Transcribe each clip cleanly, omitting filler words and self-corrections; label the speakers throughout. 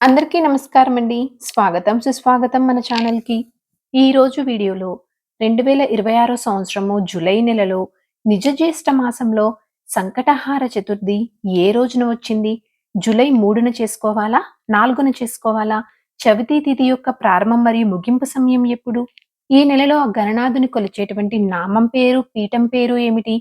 Speaker 1: అందరికీ నమస్కారం అండి. స్వాగతం, సుస్వాగతం మన ఛానల్‌కి. ఈరోజు వీడియోలో 2026 సంవత్సరము జూలై నెలలో నిజ జ్యేష్ఠ మాసంలో సంకటహార చతుర్థి ఏ రోజున వచ్చింది? జూలై 3న చేసుకోవాలా? 4న చేసుకోవాలా? చవితి తిథి యొక్క ప్రారంభం మరియు ముగింపు సమయం ఎప్పుడు? ఈ నెలలో ఆ గణనాథుని కొలిచేటువంటి నామం పేరు, పీఠం పేరు ఏమిటి?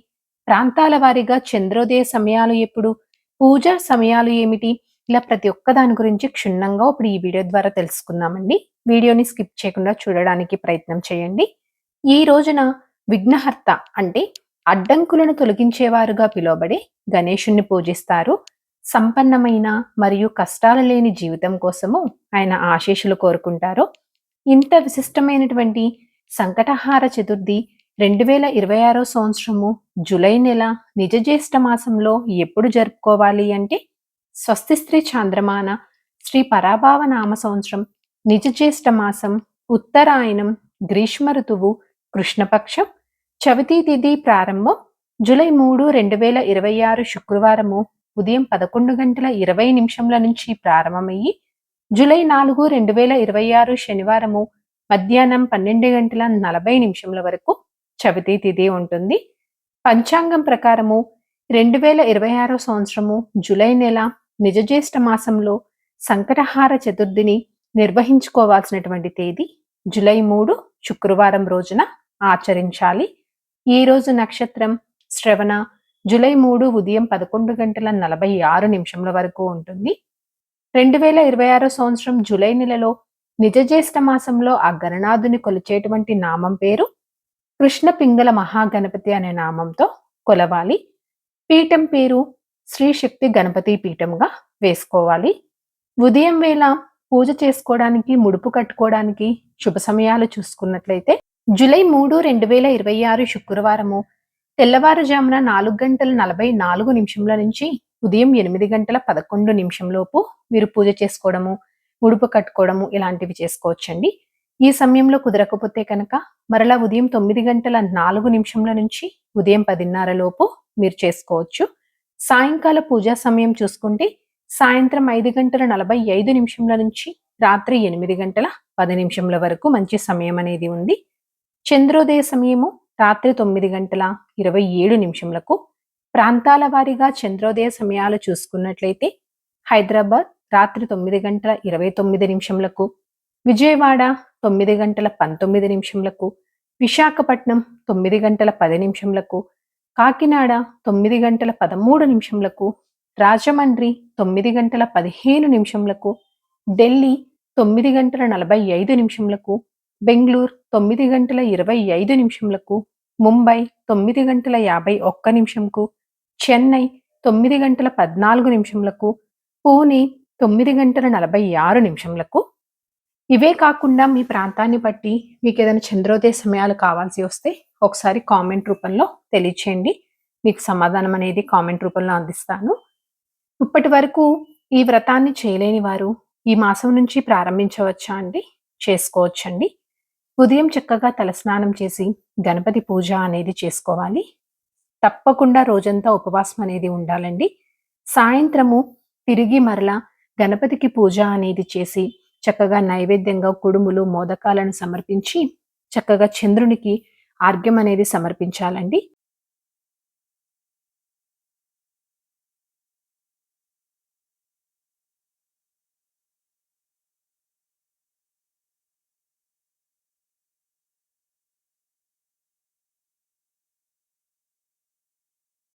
Speaker 1: ప్రాంతాల వారీగా చంద్రోదయ సమయాలు ఎప్పుడు? పూజా సమయాలు ఏమిటి? ఇలా ప్రతి ఒక్క దాని గురించి క్షుణ్ణంగా ఇప్పుడు ఈ వీడియో ద్వారా తెలుసుకుందామండి. వీడియోని స్కిప్ చేయకుండా చూడడానికి ప్రయత్నం చేయండి. ఈ రోజున విఘ్నహర్త అంటే అడ్డంకులను తొలగించేవారుగా పిలువబడే గణేశుణ్ణి పూజిస్తారు. సంపన్నమైన మరియు కష్టాలు లేని జీవితం కోసము ఆయన ఆశీస్సులు కోరుకుంటారు. ఇంత విశిష్టమైనటువంటి సంకటహార చతుర్థి 2026 సంవత్సరము జూలై నెల నిజ జ్యేష్ఠ మాసంలో ఎప్పుడు జరుపుకోవాలి అంటే స్వస్తి శ్రీ చాంద్రమాన శ్రీ పరాభావ నామ సంవత్సరం నిజ జ్యేష్ఠ మాసం ఉత్తరాయణం గ్రీష్మ ఋతువు కృష్ణపక్షం చవితి తిథి ప్రారంభం జూలై 3, 2026 శుక్రవారము ఉదయం 11:20 నుంచి ప్రారంభమయ్యి జూలై 4, 2026 శనివారము మధ్యాహ్నం 12:40 వరకు చవితి తిథి ఉంటుంది. పంచాంగం ప్రకారము 2026 సంవత్సరము జూలై నెల నిజ జ్యేష్ఠ మాసంలో సంకటహార చతుర్థిని నిర్వహించుకోవాల్సినటువంటి తేదీ జూలై 3 శుక్రవారం రోజున ఆచరించాలి. ఈ రోజు నక్షత్రం శ్రవణ జూలై 3 ఉదయం 11:46 వరకు ఉంటుంది. 2026 సంవత్సరం జూలై నెలలో నిజ జ్యేష్ఠ మాసంలో ఆ గణనాథుని కొలిచేటువంటి నామం పేరు కృష్ణ పింగళ మహాగణపతి అనే నామంతో కొలవాలి. పీఠం పేరు శ్రీ శక్తి గణపతి పీఠంగా వేసుకోవాలి. ఉదయం వేళ పూజ చేసుకోవడానికి, ముడుపు కట్టుకోవడానికి శుభ సమయాలు చూసుకున్నట్లయితే జూలై 3, 2026 శుక్రవారము తెల్లవారుజామున 4:44 నుంచి ఉదయం 8:11 లోపు మీరు పూజ చేసుకోవడము, ముడుపు కట్టుకోవడము ఇలాంటివి చేసుకోవచ్చండి. ఈ సమయంలో కుదరకపోతే కనుక మరలా ఉదయం 9:04 నుంచి ఉదయం 10:30 లోపు మీరు చేసుకోవచ్చు. సాయంకాల పూజా సమయం చూసుకుంటే సాయంత్రం 5:45 నుంచి రాత్రి 8:10 వరకు మంచి సమయం అనేది ఉంది. చంద్రోదయ సమయము రాత్రి 9:27 ప్రాంతాల వారీగా చంద్రోదయ సమయాలు చూసుకున్నట్లయితే హైదరాబాద్ రాత్రి 9:29 విజయవాడ 9:19 విశాఖపట్నం 9:10 కాకినాడ 9:13 రాజమండ్రి 9:15 ఢిల్లీ 9:45 బెంగళూరు 9:25 ముంబై 9:51 చెన్నై 9:14 పూణే 9:46 ఇవే కాకుండా మీ ప్రాంతాన్ని బట్టి మీకు ఏదైనా చంద్రోదయ సమయాలు కావాల్సి వస్తే ఒకసారి కామెంట్ రూపంలో తెలియచేయండి. మీకు సమాధానం అనేది కామెంట్ రూపంలో అందిస్తాను. ఇప్పటి వరకు ఈ వ్రతాన్ని చేయలేని వారు ఈ మాసం నుంచి ప్రారంభించవచ్చా అండి? చేసుకోవచ్చండి. ఉదయం చక్కగా తలస్నానం చేసి గణపతి పూజ అనేది చేసుకోవాలి. తప్పకుండా రోజంతా ఉపవాసం అనేది ఉండాలండి. సాయంత్రము తిరిగి మరలా గణపతికి పూజ అనేది చేసి చక్కగా నైవేద్యంగా కుడుములు, మోదకాలను సమర్పించి చక్కగా చంద్రునికి ఆర్ఘ్యం అనేది సమర్పించాలండి.